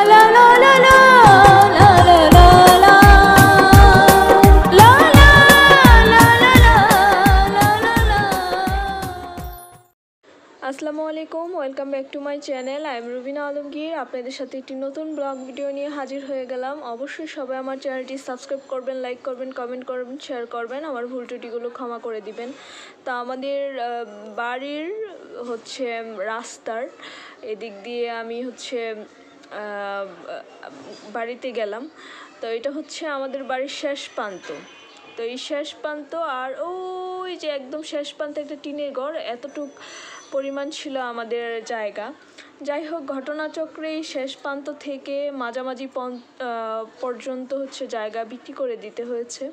আসসালামু আলাইকুম, welcome back to my channel. I am Rubina Alamgir. আপনাদের সাথে একটি নতুন ব্লগ ভিডিও নিয়ে হাজির হয়ে গেলাম। অবশ্যই সবাই আমার চ্যানেলটি সাবস্ক্রাইব করবেন, লাইক করবেন, কমেন্ট করবেন, শেয়ার করবেন, আমার ভুল ত্রুটিগুলো ক্ষমা করে দিবেন। তা আমাদের বাড়ির হচ্ছে রাস্তার এদিক দিয়ে আমি হচ্ছে বাড়িতে গেলাম। তো এটা হচ্ছে আমাদের বাড়ির শেষ প্রান্ত। তো এই শেষ প্রান্ত আর ওই যে একদম শেষ প্রান্তে একটা টিনের ঘর, এতটুক পরিমাণ ছিল আমাদের জায়গা। যাই হোক, ঘটনাচক্রেই শেষ প্রান্ত থেকে মাঝামাঝি পর্যন্ত হচ্ছে জায়গা বিক্রি করে দিতে হয়েছে।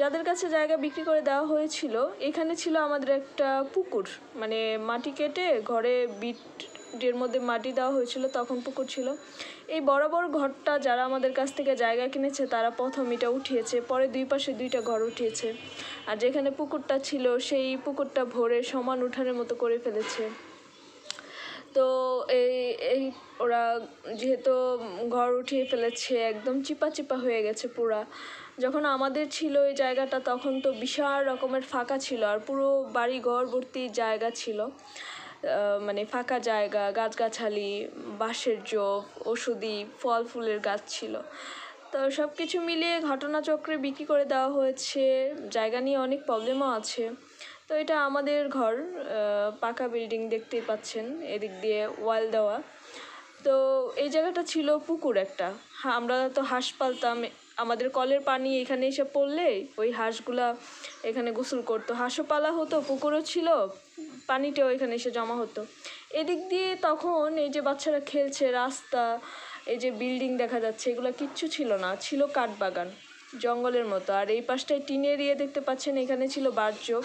যাদের কাছে জায়গা বিক্রি করে দেওয়া হয়েছিল, এখানে ছিল আমাদের একটা পুকুর, মানে মাটি কেটে ঘরে বিটের মধ্যে মাটি দেওয়া হয়েছিল, তখন পুকুর ছিল। এই বরাবর ঘরটা যারা আমাদের কাছ থেকে জায়গা কিনেছে তারা প্রথম এটা উঠিয়েছে, পরে দুই পাশে দুইটা ঘর উঠিয়েছে। আর যেখানে পুকুরটা ছিল সেই পুকুরটা ভরে সমান উঠানের মতো করে ফেলেছে। তো এই ওরা যেহেতু ঘর উঠিয়ে ফেলেছে, একদম চিপা চিপা হয়ে গেছে পুরা। যখন আমাদের ছিল এই জায়গাটা তখন তো বিশাল রকমের ফাঁকা ছিল, আর পুরো বাড়ি ঘর ভর্তি জায়গা ছিল, মানে ফাঁকা জায়গা, গাছগাছালি, বাঁশের ঝোপ, ওষুধি ফল ফুলের গাছ ছিল। তো সব কিছু মিলিয়ে ঘটনাচক্রে বিক্রি করে দেওয়া হয়েছে। জায়গা নিয়ে অনেক প্রবলেমও আছে। তো এটা আমাদের ঘর, পাকা বিল্ডিং দেখতেই পাচ্ছেন, এদিক দিয়ে ওয়াল দেওয়া। তো এই জায়গাটা ছিল পুকুর একটা। আমরা তো হাঁস পালতাম, আমাদের কলের পানি এখানে এসে পড়লে ওই হাঁসগুলা এখানে গোসল করতো, হাঁসও পালা হতো, পুকুরও ছিল, পানিটাও এখানে এসে জমা হতো। এদিক দিয়ে তখন এই যে বাচ্চারা খেলছে, রাস্তা, এই যে বিল্ডিং দেখা যাচ্ছে, এগুলো কিচ্ছু ছিল না, ছিল কাঠবাগান, জঙ্গলের মতো। আর এই পাশটায় টিনের দেখতে পাচ্ছেন, এখানে ছিল বাঁশঝোপ।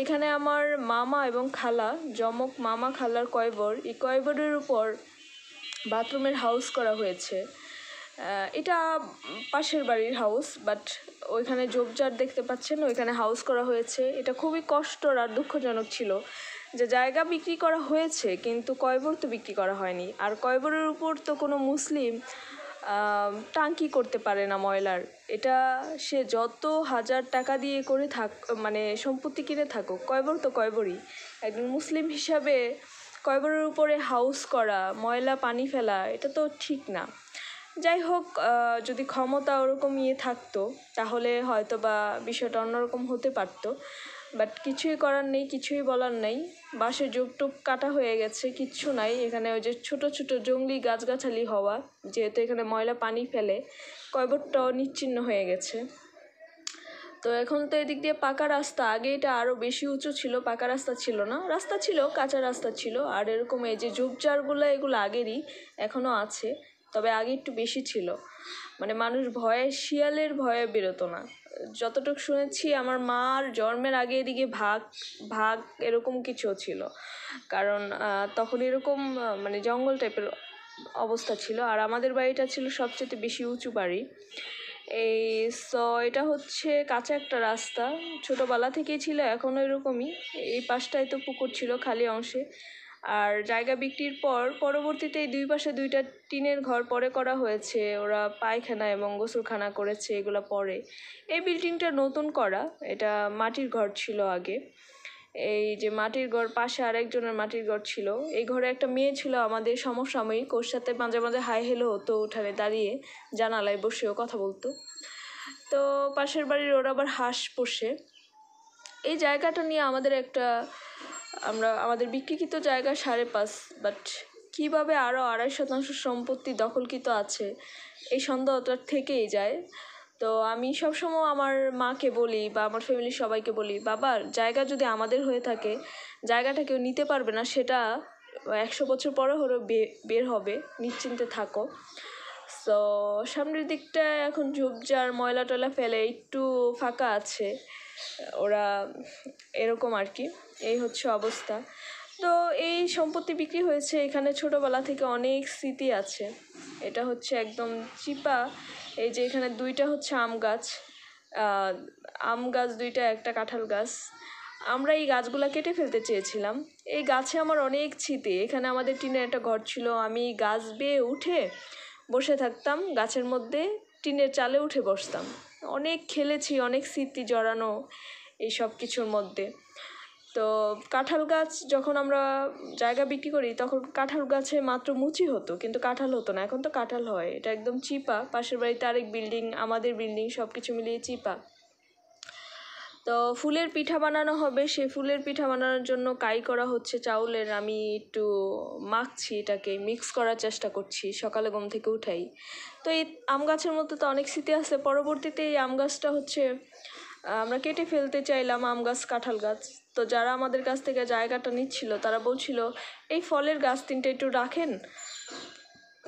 এখানে আমার মামা এবং খালা, যমক মামা খালার কয়বর, এই কয়বরের উপর বাথরুমের হাউস করা হয়েছে। এটা পাশের বাড়ির হাউস, বাট ওইখানে ঝোপঝাড় দেখতে পাচ্ছেন, ওইখানে হাউস করা হয়েছে। এটা খুবই কষ্টর আর দুঃখজনক ছিল যে জায়গা বিক্রি করা হয়েছে কিন্তু কয়বর তো বিক্রি করা হয়নি। আর কয়বরের উপর তো কোনো মুসলিম টাঙ্কি করতে পারে না ময়লার। এটা সে যত হাজার টাকা দিয়ে করে মানে সম্পত্তি কিনে থাকুক, কয়বর তো কয়বরই। একজন মুসলিম হিসাবে কয়বরের উপরে হাউস করা, ময়লা পানি ফেলা, এটা তো ঠিক না। যাই হোক, যদি ক্ষমতা ওরকম থাকতো তাহলে হয়তো বা বিষয়টা অন্যরকম হতে পারতো, বাট কিছুই করার নেই, কিছুই বলার নেই। বাঁশের ঝোপটুপ কাটা হয়ে গেছে, কিচ্ছু নাই এখানে। ওই যে ছোট ছোট জংলি গাছগাছালি হওয়া, যেহেতু এখানে ময়লা পানি ফেলে, কয়বরটাও নিশ্চিহ্ন হয়ে গেছে। তো এখন তো এদিক দিয়ে পাকা রাস্তা, আগে এটা আরও বেশি উঁচু ছিল, পাকা রাস্তা ছিল না, রাস্তা ছিল, কাঁচা রাস্তা ছিল। আর এরকম এই যে ঝোপঝাড়গুলো, এগুলো আগেরই, এখনও আছে, তবে আগে একটু বেশি ছিল। মানে মানুষ ভয়ে, শিয়ালের ভয়ে বেরোতো না। যতটুকু শুনেছি, আমার মার জন্মের আগে এদিকে ভাগ এরকম কিছু ছিল, কারণ তখন এরকম মানে জঙ্গল টাইপের অবস্থা ছিল। আর আমাদের বাড়িটা ছিল সবচেয়ে বেশি উঁচু বাড়ি। এটা হচ্ছে কাঁচা একটা রাস্তা, ছোটোবেলা থেকেই ছিল, এখনও এরকমই। এই পাশটায় তো পুকুর ছিল খালি অংশে। আর জায়গা বিক্রির পর পরবর্তীতে এই দুই পাশে দুইটা টিনের ঘর পরে করা হয়েছে, ওরা পায়খানা এবং গোসলখানা করেছে, এগুলো পরে। এই বিল্ডিংটা নতুন করা, এটা মাটির ঘর ছিল আগে। এই যে মাটির ঘর, পাশে আরেকজনের মাটির ঘর ছিল। এই ঘরে একটা মেয়ে ছিল আমাদের সমসাময়িক, ওর সাথে মাঝে মাঝে হাই হেলো হতো, উঠানে দাঁড়িয়ে জানালায় বসেও কথা বলতো। তো পাশের বাড়ির ওরা আবার হাঁস পোষে। এই জায়গাটা নিয়ে আমাদের আমাদের বিক্রিকৃত জায়গা 5.5, বাট কীভাবে আরও 2.5 শতাংশ সম্পত্তি দখলকৃত আছে এই সন্দেহটা থেকেই যায়। তো আমি সবসময় আমার মাকে বলি বা আমার ফ্যামিলির সবাইকে বলি, বাবা, জায়গা যদি আমাদের হয়ে থাকে, জায়গাটা কেউ নিতে পারবে না, সেটা 100 বছর পরে হলেও বের হবে, নিশ্চিন্তে থাকো। তো সামনের দিকটা এখন ঝোপঝাড়, ময়লা টয়লা ফেলে একটু ফাঁকা আছে, ওরা এরকম আর কি। এই হচ্ছে অবস্থা। তো এই সম্পত্তি বিক্রি হয়েছে, এখানে ছোটোবেলা থেকে অনেক স্মৃতি আছে। এটা হচ্ছে একদম চিপা, এই যে এখানে দুইটা হচ্ছে আম গাছ দুইটা, একটা কাঁঠাল গাছ। আমরা এই গাছগুলো কেটে ফেলতে চেয়েছিলাম। এই গাছে আমার অনেক স্মৃতি। এখানে আমাদের টিনের একটা ঘর ছিল, আমি গাছ বেয়ে উঠে বসে থাকতাম গাছের মধ্যে, টিনের চালে উঠে বসতাম। অনেক খেলেছি, অনেক স্মৃতি জড়ানো এই সব কিছুর মধ্যে। তো কাঁঠাল গাছ যখন আমরা জায়গা বিক্রি করি তখন কাঁঠাল গাছে মাত্র মুচি হতো, কিন্তু কাঁঠাল হতো না। এখন তো কাঁঠাল হয়, এটা একদম চিপা। পাশের বাড়িতে আরেক বিল্ডিং, আমাদের বিল্ডিং, সব কিছু মিলিয়ে চিপা। তো ফুলের পিঠা বানানো হবে, সেই ফুলের পিঠা বানানোর জন্য কাই করা হচ্ছে চাউলের। আমি একটু মাখছি, এটাকে মিক্স করার চেষ্টা করছি, সকালে ঘুম থেকে উঠাই। তো এই আম গাছের মধ্যে তো অনেক স্মৃতি আছে। পরবর্তীতে এই আম গাছটা হচ্ছে আমরা কেটে ফেলতে চাইলাম, আম গাছ কাঁঠাল গাছ। তো যারা আমাদের কাছ থেকে জায়গাটা নিচ্ছিল তারা বলছিল এই ফলের গাছ 3টে একটু রাখেন,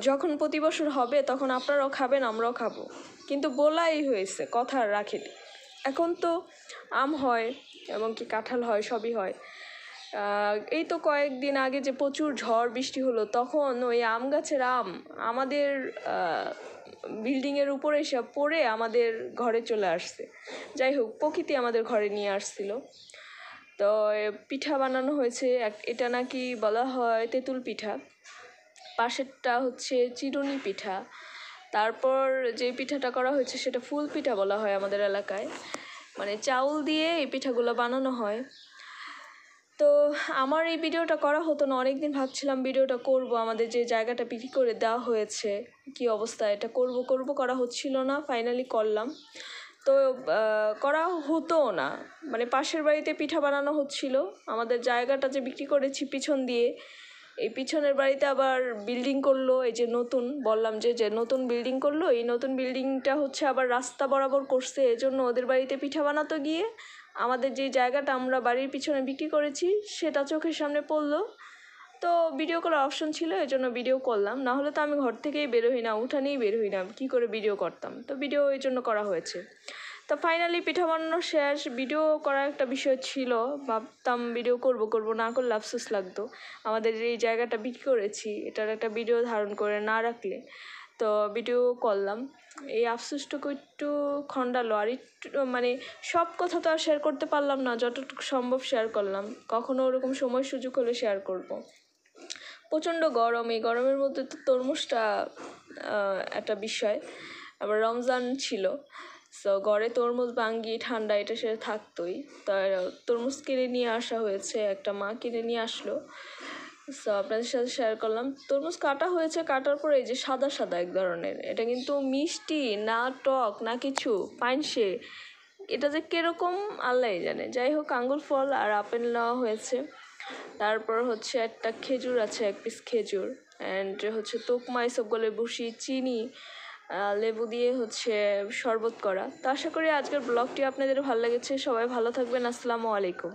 যখন প্রতি বছর হবে তখন আপনারাও খাবেন, আমরাও খাবো। কিন্তু বলাই হয়েছে, কথা আর রাখেনি। এখন তো আম হয় এবং কি কাঁঠাল হয়, সবই হয়। এই তো কয়েকদিন আগে যে প্রচুর ঝড় বৃষ্টি হলো, তখন ওই আম গাছের আম আমাদের বিল্ডিংয়ের উপরে এসে পড়ে আমাদের ঘরে চলে আসছে। যাই হোক, প্রকৃতি আমাদের ঘরে নিয়ে আসছিল। তো পিঠা বানানো হয়েছে, এটা নাকি বলা হয় তেঁতুল পিঠা, পাশেরটা হচ্ছে চিরুনি পিঠা। তারপর যে পিঠাটা করা হয়েছে সেটা ফুল পিঠা বলা হয় আমাদের এলাকায়, মানে চাউল দিয়ে এই পিঠাগুলো বানানো হয়। তো আমার এই ভিডিওটা করা হতো না, অনেকদিন ভাবছিলাম ভিডিওটা করব, আমাদের যে জায়গাটা বিক্রি করে দেওয়া হয়েছে কি অবস্থা, এটা করব করা হচ্ছিল না, ফাইনালি করলাম। তো করা হতো না, মানে পাশের বাড়িতে পিঠা বানানো হচ্ছিল, আমাদের জায়গাটা যে বিক্রি করেছি পিছন দিয়ে, এই পিছনের বাড়িতে আবার বিল্ডিং করলো, এই যে নতুন বললাম যে নতুন বিল্ডিং করলো, এই নতুন বিল্ডিংটা হচ্ছে আবার রাস্তা বরাবর করছে, এজন্য ওদের বাড়িতে পিঠা বানাতে গিয়ে আমাদের যে জায়গাটা আমরা বাড়ির পিছনে বিক্রি করেছি সেটা চোখের সামনে পড়লো। তো ভিডিও করার অপশন ছিল, এই জন্য ভিডিও করলাম, না হলে তো আমি ঘর থেকেই বের হই না, উঠানেই বের হই না, কী করে ভিডিও করতাম। তো ভিডিও এই জন্য করা হয়েছে। তো ফাইনালি পিঠা বানানো শেষ, ভিডিও করার একটা বিষয় ছিল, ভাবতাম ভিডিও করব না করলে আফসোস লাগতো, আমাদের এই জায়গাটা বিক্রি করেছি এটার একটা ভিডিও ধারণ করে না রাখলে। তো ভিডিও করলাম, এই আফসোসটুকু একটু খণ্ডালো। আর একটু মানে সব কথা তো আর শেয়ার করতে পারলাম না, যতটুকু সম্ভব শেয়ার করলাম, কখনো ওরকম সময় সুযোগ হলে শেয়ার করব। প্রচণ্ড গরম, এই গরমের মধ্যে তো তরমুজটা একটা বিষয়। আবার রমজান ছিল, সো ঘরে তরমুজ ভাঙ্গি ঠান্ডা এটা সেটা থাকতোই। তার তরমুজ কিনে নিয়ে আসা হয়েছে, একটা মা কিনে নিয়ে আসলো, সো আপনাদের সাথে শেয়ার করলাম। তরমুজ কাটা হয়েছে, কাটার পরে এই যে সাদা সাদা এক ধরনের, এটা কিন্তু মিষ্টি না, টক না, কিছু পাইনসে, এটা যে কীরকম আল্লাহ জানে। যাই হোক, আঙ্গুর ফল আর আপেল নেওয়া হয়েছে। তারপর হচ্ছে একটা খেজুর আছে, 1 পিস খেজুর, অ্যান্ড হচ্ছে তোকমা এসবগুলো বসি, চিনি, লেবু দিয়ে হচ্ছে শরবত করা। তো আশা করি আজকের ব্লগটি আপনাদের ভালো লেগেছে। সবাই ভালো থাকবেন, আসসালামু আলাইকুম।